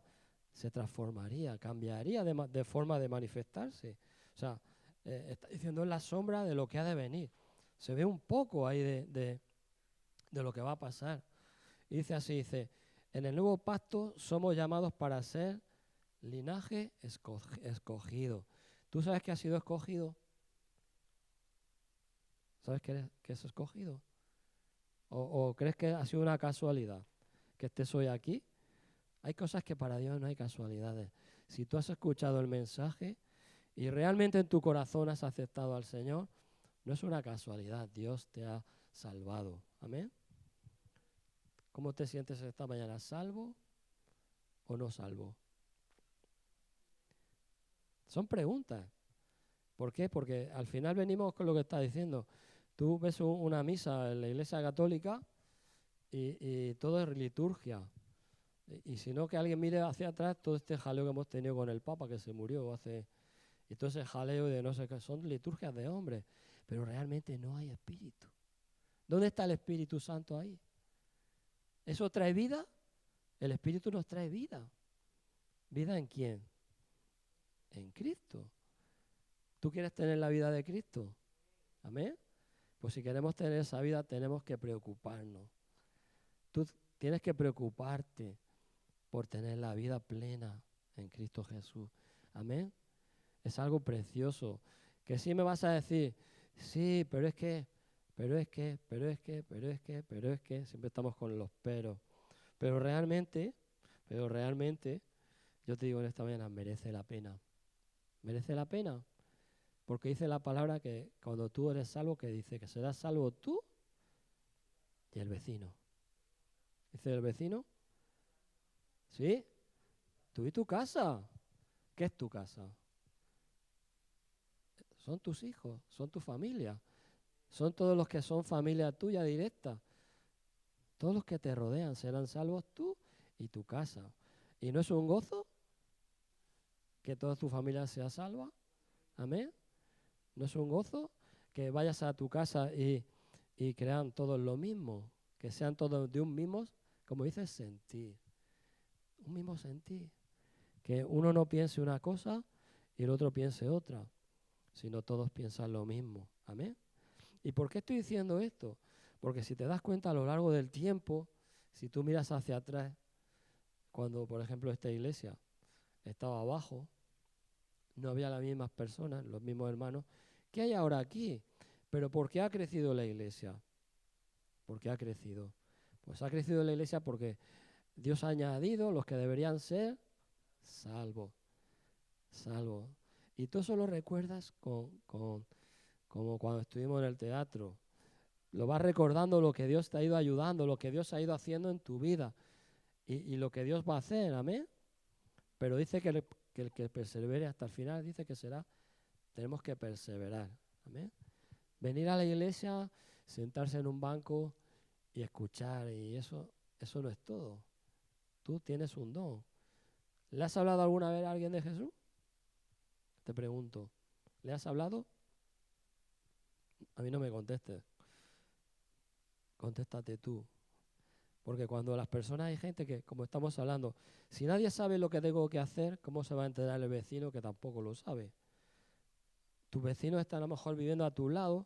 Speaker 1: se transformaría, cambiaría de forma de manifestarse. O sea, está diciendo en la sombra de lo que ha de venir. Se ve un poco ahí de lo que va a pasar. Y dice así, dice, en el nuevo pacto somos llamados para ser linaje escogido. ¿Tú sabes que has sido escogido? ¿Sabes que es escogido? ¿O crees que ha sido una casualidad que estés hoy aquí? Hay cosas que para Dios no hay casualidades. Si tú has escuchado el mensaje y realmente en tu corazón has aceptado al Señor, no es una casualidad, Dios te ha salvado. Amén. ¿Cómo te sientes esta mañana? ¿Salvo o no salvo? Son preguntas. ¿Por qué? Porque al final venimos con lo que está diciendo. Tú ves una misa en la Iglesia Católica y todo es liturgia. Y si no, que alguien mire hacia atrás todo este jaleo que hemos tenido con el Papa que se murió hace... Y todo ese jaleo de no sé qué, son liturgias de hombres. Pero realmente no hay espíritu. ¿Dónde está el Espíritu Santo ahí? ¿Eso trae vida? El Espíritu nos trae vida. ¿Vida en quién? En Cristo. ¿Tú quieres tener la vida de Cristo? Amén. Pues si queremos tener esa vida tenemos que preocuparnos. Tú tienes que preocuparte por tener la vida plena en Cristo Jesús. Amén. Es algo precioso. Que sí me vas a decir, sí, pero es que, siempre estamos con los peros. Pero realmente, yo te digo en esta mañana, merece la pena. Merece la pena. Porque dice la palabra que cuando tú eres salvo, que dice que serás salvo tú y el vecino. Dice el vecino, ¿sí? Tú y tu casa. ¿Qué es tu casa? Son tus hijos, son tu familia. Son todos los que son familia tuya directa. Todos los que te rodean serán salvos tú y tu casa. ¿Y no es un gozo que toda tu familia sea salva? Amén. ¿No es un gozo que vayas a tu casa y crean todos lo mismo? Que sean todos de un mismo, como dices, sentir. Un mismo sentir. Que uno no piense una cosa y el otro piense otra, sino todos piensan lo mismo. Amén. ¿Y por qué estoy diciendo esto? Porque si te das cuenta a lo largo del tiempo, si tú miras hacia atrás, cuando por ejemplo esta iglesia estaba abajo, no había las mismas personas, los mismos hermanos, que hay ahora aquí. Pero ¿por qué ha crecido la iglesia? ¿Por qué ha crecido? Pues ha crecido la iglesia porque Dios ha añadido los que deberían ser salvos. Salvos. Y tú eso lo recuerdas como cuando estuvimos en el teatro. Lo vas recordando lo que Dios te ha ido ayudando, lo que Dios ha ido haciendo en tu vida y lo que Dios va a hacer, amén. Pero dice que el que persevere hasta el final, dice que tenemos que perseverar, amén. Venir a la iglesia, sentarse en un banco y escuchar, y eso no es todo. Tú tienes un don. ¿Le has hablado alguna vez a alguien de Jesús? Te pregunto, ¿le has hablado? A mí no me contestes. Contéstate tú. Porque cuando las personas, hay gente que, como estamos hablando, si nadie sabe lo que tengo que hacer, ¿cómo se va a enterar el vecino que tampoco lo sabe? Tus vecinos están a lo mejor viviendo a tu lado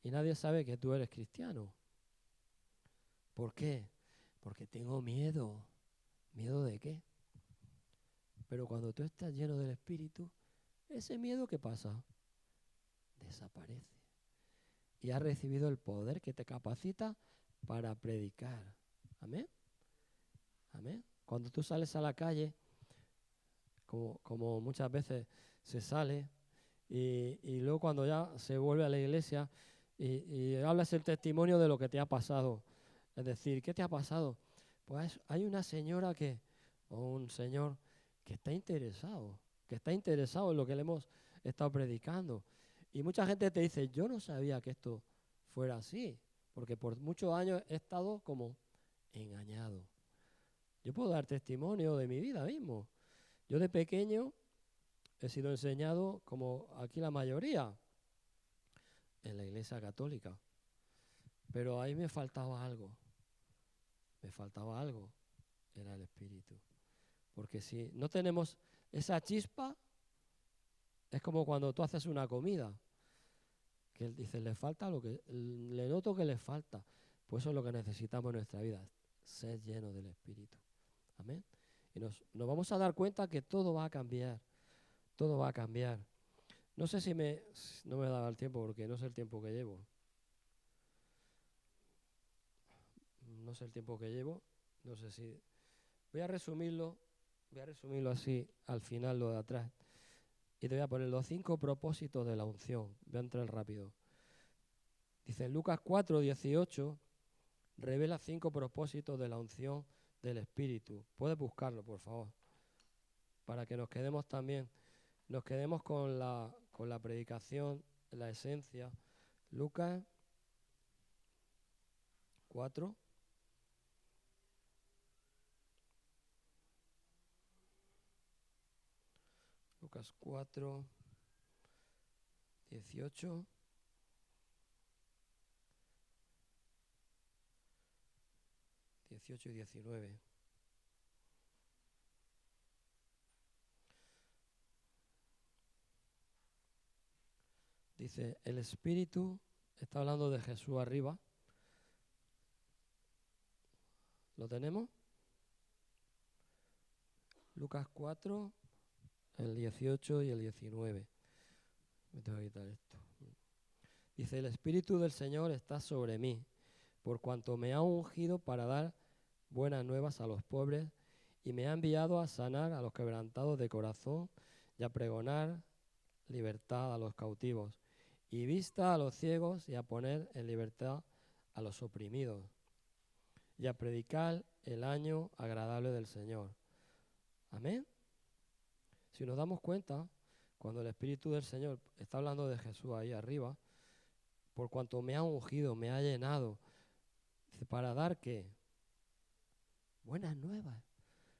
Speaker 1: y nadie sabe que tú eres cristiano. ¿Por qué? Porque tengo miedo. ¿Miedo de qué? Pero cuando tú estás lleno del Espíritu, ese miedo, ¿qué pasa? Desaparece. Y has recibido el poder que te capacita para predicar. Amén. Amén. Cuando tú sales a la calle, como muchas veces se sale, y luego cuando ya se vuelve a la iglesia y hablas el testimonio de lo que te ha pasado. Es decir, ¿qué te ha pasado? Pues hay una señora o un señor que está interesado en lo que le hemos estado predicando. Y mucha gente te dice, yo no sabía que esto fuera así, porque por muchos años he estado como engañado. Yo puedo dar testimonio de mi vida mismo. Yo de pequeño he sido enseñado, como aquí la mayoría, en la iglesia católica. Pero ahí me faltaba algo. Era el Espíritu. Porque si no tenemos esa chispa, es como cuando tú haces una comida, que él dice, le noto que le falta. Pues eso es lo que necesitamos en nuestra vida, ser llenos del Espíritu. Amén. Y nos vamos a dar cuenta que todo va a cambiar. Todo va a cambiar. No sé no me da el tiempo porque no sé el tiempo que llevo. No sé el tiempo que llevo. No sé si... Voy a resumirlo así al final, lo de atrás. Y te voy a poner los 5 propósitos de la unción. Voy a entrar rápido. Dice en Lucas 4:18, revela 5 propósitos de la unción del Espíritu. Puedes buscarlo, por favor. Para que nos quedemos con la predicación, la esencia. Lucas 4. Lucas 4, 18. Y 19. Dice, el Espíritu, está hablando de Jesús arriba. ¿Lo tenemos? Lucas 4, el 18 y el 19. Me tengo que quitar esto. Dice, el Espíritu del Señor está sobre mí, por cuanto me ha ungido para dar buenas nuevas a los pobres, y me ha enviado a sanar a los quebrantados de corazón y a pregonar libertad a los cautivos, y vista a los ciegos, y a poner en libertad a los oprimidos, y a predicar el año agradable del Señor. Amén. Si nos damos cuenta, cuando el Espíritu del Señor está hablando de Jesús ahí arriba, por cuanto me ha ungido, me ha llenado, dice, ¿para dar qué? Buenas nuevas.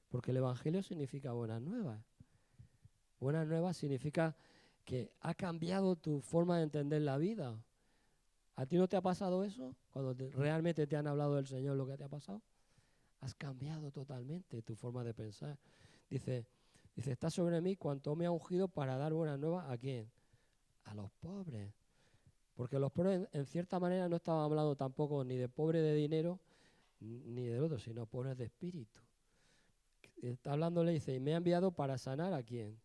Speaker 1: Porque el Evangelio significa buenas nuevas. Buenas nuevas significa que ha cambiado tu forma de entender la vida. ¿A ti no te ha pasado eso? Cuando realmente te han hablado del Señor, lo que te ha pasado. Has cambiado totalmente tu forma de pensar. Dice, está sobre mí cuanto me ha ungido para dar buenas nuevas. ¿A quién? A los pobres. Porque los pobres, en cierta manera, no estaban hablando tampoco ni de pobre de dinero, ni del otro, sino pobres de espíritu. Está hablando, le dice, y me ha enviado para sanar ¿a quién?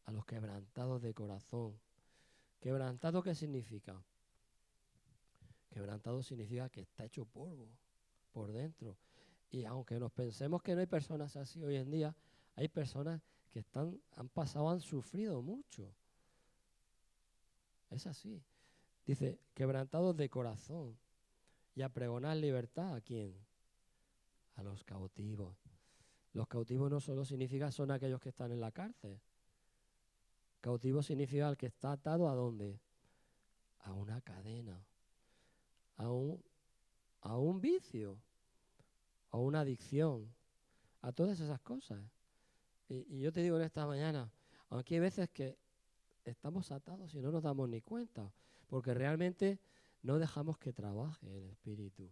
Speaker 1: A los quebrantados de corazón. ¿Quebrantado qué significa? Quebrantado significa que está hecho polvo por dentro. Y aunque nos pensemos que no hay personas así hoy en día, hay personas que han pasado, han sufrido mucho. Es así. Dice, quebrantados de corazón. Y a pregonar libertad ¿a quién? A los cautivos. Los cautivos no solo significa son aquellos que están en la cárcel. Cautivo significa el que está atado ¿a dónde? A una cadena, a un vicio, a una adicción, a todas esas cosas. Y yo te digo en esta mañana, aunque hay veces que estamos atados y no nos damos ni cuenta, porque realmente no dejamos que trabaje el Espíritu.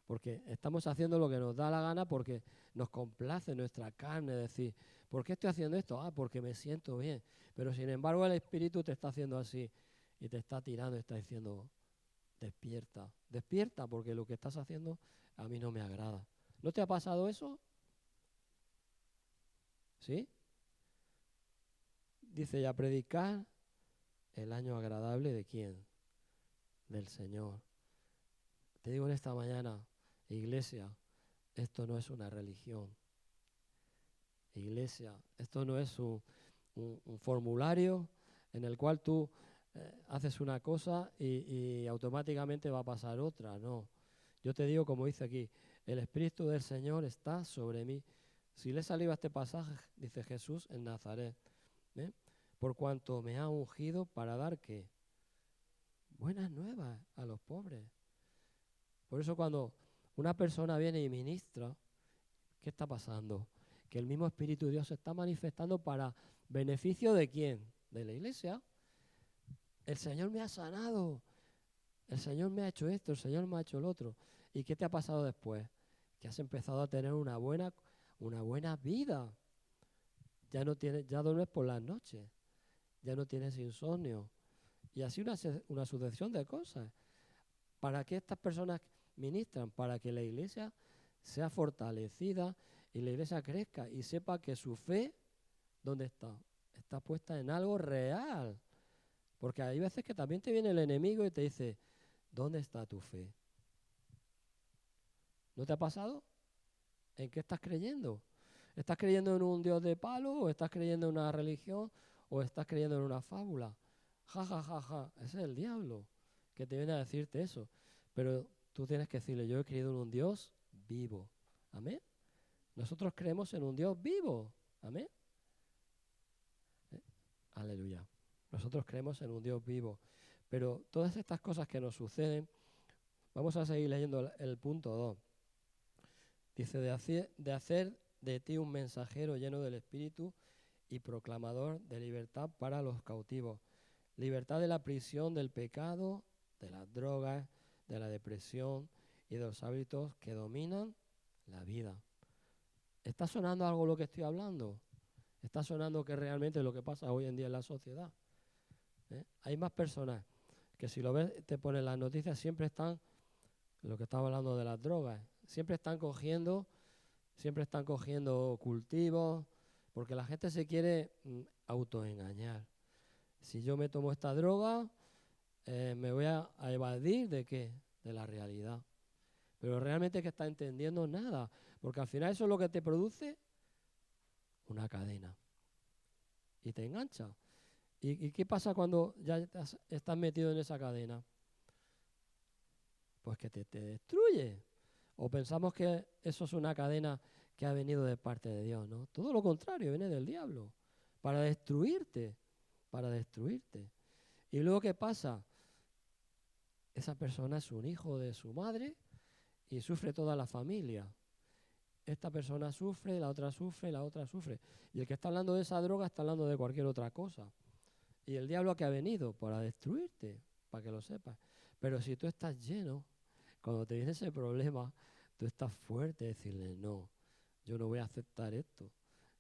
Speaker 1: Porque estamos haciendo lo que nos da la gana porque nos complace nuestra carne decir, ¿por qué estoy haciendo esto? Ah, porque me siento bien. Pero sin embargo el Espíritu te está haciendo así y te está tirando y está diciendo, despierta, despierta porque lo que estás haciendo a mí no me agrada. ¿No te ha pasado eso? ¿Sí? Dice, y a predicar el año agradable ¿de quién? Del Señor. Te digo en esta mañana, iglesia, esto no es una religión. Iglesia, esto no es un formulario en el cual tú haces una cosa y automáticamente va a pasar otra, no. Yo te digo, como dice aquí, el Espíritu del Señor está sobre mí. Si le salió a este pasaje, dice Jesús en Nazaret, por cuanto me ha ungido para dar ¿qué? Buenas nuevas a los pobres. Por eso cuando una persona viene y ministra, ¿qué está pasando? Que el mismo Espíritu de Dios se está manifestando para beneficio ¿de quién? De la iglesia. El Señor me ha sanado, el Señor me ha hecho esto, el Señor me ha hecho el otro. ¿Y qué te ha pasado después? Que has empezado a tener una buena vida. Ya duermes por las noches, ya no tienes insomnio. Y así una sucesión de cosas. ¿Para qué estas personas ministran? Para que la iglesia sea fortalecida y la iglesia crezca y sepa que su fe, ¿dónde está? Está puesta en algo real. Porque hay veces que también te viene el enemigo y te dice, ¿dónde está tu fe? ¿No te ha pasado? ¿En qué estás creyendo? ¿Estás creyendo en un Dios de palo o estás creyendo en una religión o estás creyendo en una fábula? Ja, ja, ja, ja. Ese es el diablo que te viene a decirte eso. Pero tú tienes que decirle, yo he creído en un Dios vivo. Amén. Nosotros creemos en un Dios vivo. Amén. Aleluya. Nosotros creemos en un Dios vivo. Pero todas estas cosas que nos suceden, vamos a seguir leyendo el punto 2. Dice, de hacer de ti un mensajero lleno del Espíritu y proclamador de libertad para los cautivos. Libertad de la prisión del pecado, de las drogas, de la depresión y de los hábitos que dominan la vida. ¿Está sonando algo lo que estoy hablando? ¿Está sonando que realmente es lo que pasa hoy en día en la sociedad? Hay más personas que si lo ves, te ponen las noticias, siempre están, lo que estaba hablando de las drogas, siempre están cogiendo Siempre están cogiendo cultivos, porque la gente se quiere autoengañar. Si yo me tomo esta droga, me voy a evadir ¿de qué? De la realidad. Pero realmente es que está entendiendo nada, porque al final eso es lo que te produce una cadena. Y te engancha. ¿Y qué pasa cuando ya estás metido en esa cadena? Pues que te destruye. O pensamos que eso es una cadena que ha venido de parte de Dios, ¿no? Todo lo contrario, viene del diablo. Para destruirte. Para destruirte. ¿Y luego qué pasa? Esa persona es un hijo de su madre y sufre toda la familia. Esta persona sufre, la otra sufre, la otra sufre. Y el que está hablando de esa droga está hablando de cualquier otra cosa. Y el diablo que ha venido para destruirte, para que lo sepas. Pero si tú estás lleno, cuando te viene ese problema, tú estás fuerte, decirle, no, yo no voy a aceptar esto.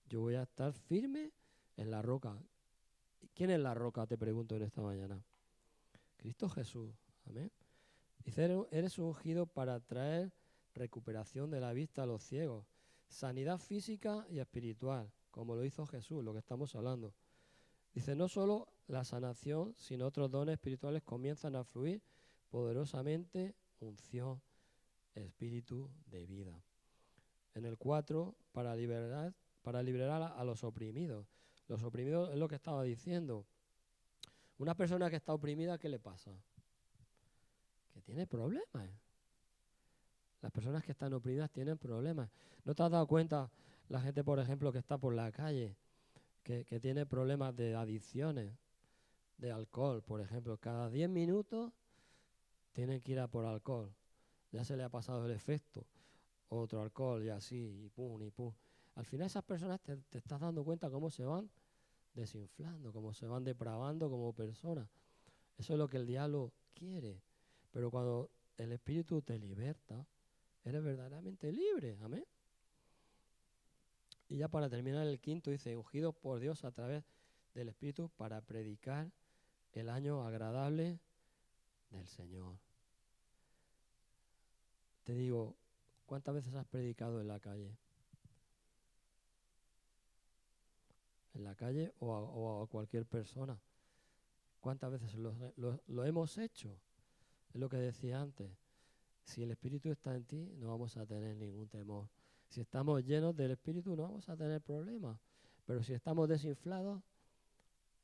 Speaker 1: Yo voy a estar firme en la roca. ¿Quién es la roca? Te pregunto en esta mañana. Cristo Jesús. Amén. Dice, eres ungido para traer recuperación de la vista a los ciegos, sanidad física y espiritual, como lo hizo Jesús, lo que estamos hablando. Dice, no solo la sanación, sino otros dones espirituales comienzan a fluir poderosamente, unción, espíritu de vida. En el 4, para liberar a los oprimidos. Los oprimidos es lo que estaba diciendo. Una persona que está oprimida, ¿qué le pasa? Que tiene problemas. Las personas que están oprimidas tienen problemas. ¿No te has dado cuenta la gente, por ejemplo, que está por la calle, que tiene problemas de adicciones, de alcohol, por ejemplo? Cada 10 minutos tienen que ir a por alcohol. Ya se le ha pasado el efecto. Otro alcohol y así, y pum, y pum. Al final esas personas te estás dando cuenta cómo se van desinflando, cómo se van depravando como personas. Eso es lo que el diablo quiere. Pero cuando el Espíritu te liberta, eres verdaderamente libre. Amén. Y ya para terminar el 5 dice, ungidos por Dios a través del Espíritu para predicar el año agradable del Señor. Te digo, ¿cuántas veces has predicado en la calle? En la calle o a cualquier persona. ¿Cuántas veces lo hemos hecho? Es lo que decía antes. Si el Espíritu está en ti, no vamos a tener ningún temor. Si estamos llenos del Espíritu, no vamos a tener problemas. Pero si estamos desinflados,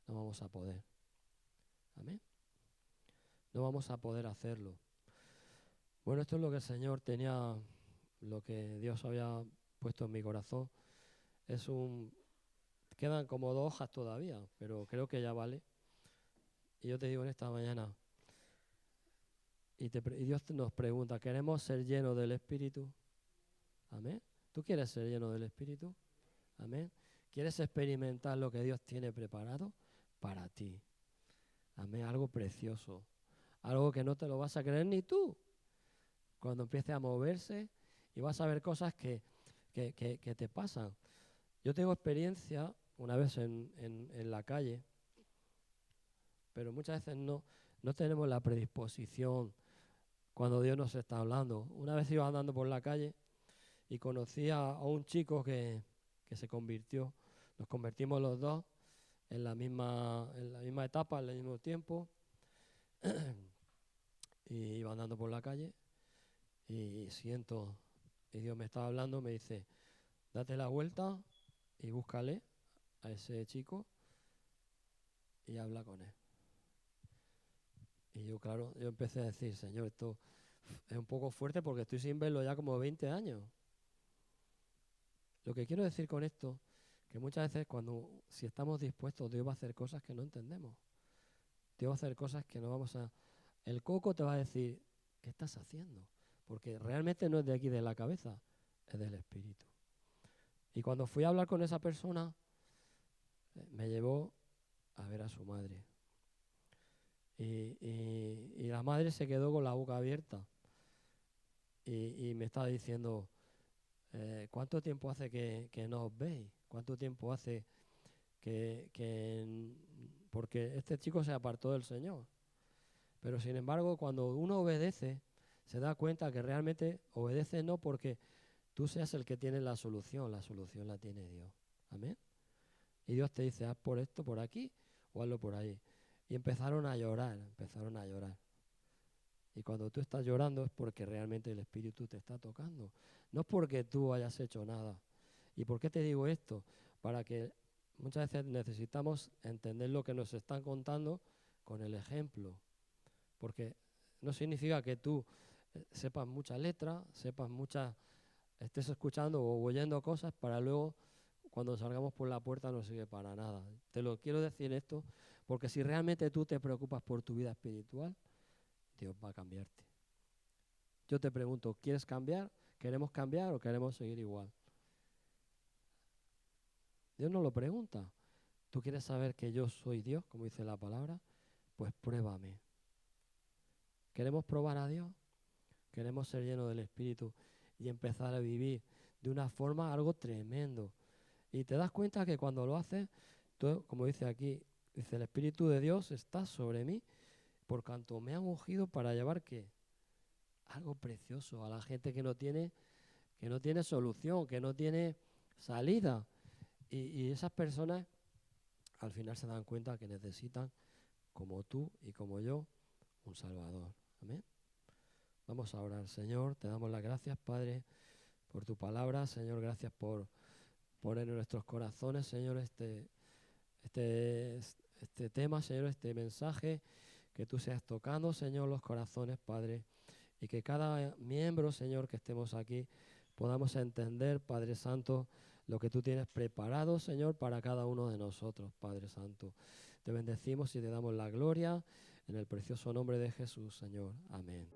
Speaker 1: no vamos a poder. Amén. No vamos a poder hacerlo. Bueno, esto es lo que el Señor tenía, lo que Dios había puesto en mi corazón. Quedan como 2 hojas todavía, pero creo que ya vale. Y yo te digo en esta mañana, y Dios nos pregunta, ¿queremos ser llenos del Espíritu? Amén. ¿Tú quieres ser lleno del Espíritu? Amén. ¿Quieres experimentar lo que Dios tiene preparado para ti? Amén. Algo precioso. Algo que no te lo vas a creer ni tú. Cuando empiece a moverse y vas a ver cosas que te pasan. Yo tengo experiencia una vez en la calle, pero muchas veces no tenemos la predisposición cuando Dios nos está hablando. Una vez iba andando por la calle y conocí a un chico que se convirtió. Nos convertimos los dos en la misma etapa, en el mismo tiempo. Y iba andando por la calle y siento, y Dios me estaba hablando, me dice, date la vuelta y búscale a ese chico y habla con él. Y yo, claro, yo empecé a decir, Señor, esto es un poco fuerte porque estoy sin verlo ya como 20 años. Lo que quiero decir con esto, que muchas veces si estamos dispuestos, Dios va a hacer cosas que no entendemos. Dios va a hacer cosas que no vamos a... El coco te va a decir, ¿qué estás haciendo? Porque realmente no es de aquí de la cabeza, es del espíritu. Y cuando fui a hablar con esa persona, me llevó a ver a su madre. Y la madre se quedó con la boca abierta. Y me estaba diciendo, ¿cuánto tiempo hace que no os veis? ¿Cuánto tiempo hace porque este chico se apartó del Señor? Pero sin embargo, cuando uno obedece, se da cuenta que realmente obedece no porque tú seas el que tiene la solución la tiene Dios. Amén. Y Dios te dice, haz por esto por aquí o hazlo por ahí. Y empezaron a llorar. Y cuando tú estás llorando es porque realmente el Espíritu te está tocando. No es porque tú hayas hecho nada. ¿Y por qué te digo esto? Para que muchas veces necesitamos entender lo que nos están contando con el ejemplo. Porque no significa que tú sepas muchas letras, estés escuchando o oyendo cosas para luego, cuando salgamos por la puerta, no sirve para nada. Te lo quiero decir esto porque si realmente tú te preocupas por tu vida espiritual, Dios va a cambiarte. Yo te pregunto, ¿quieres cambiar? ¿Queremos cambiar o queremos seguir igual? Dios nos lo pregunta. ¿Tú quieres saber que yo soy Dios, como dice la palabra? Pues pruébame. ¿Queremos probar a Dios? ¿Queremos ser llenos del Espíritu y empezar a vivir de una forma algo tremendo? Y te das cuenta que cuando lo haces, tú, como dice aquí, dice, el Espíritu de Dios está sobre mí, por cuanto me han ungido para llevar, ¿qué? Algo precioso a la gente que no tiene solución, que no tiene salida. Y esas personas al final se dan cuenta que necesitan, como tú y como yo, un Salvador. Amén. Vamos a orar. Señor, te damos las gracias, Padre, por tu palabra. Señor, gracias por poner en nuestros corazones, Señor, este tema, Señor, este mensaje, que tú seas tocando, Señor, los corazones, Padre, y que cada miembro, Señor, que estemos aquí, podamos entender, Padre Santo, lo que tú tienes preparado, Señor, para cada uno de nosotros, Padre Santo. Te bendecimos y te damos la gloria en el precioso nombre de Jesús, Señor. Amén.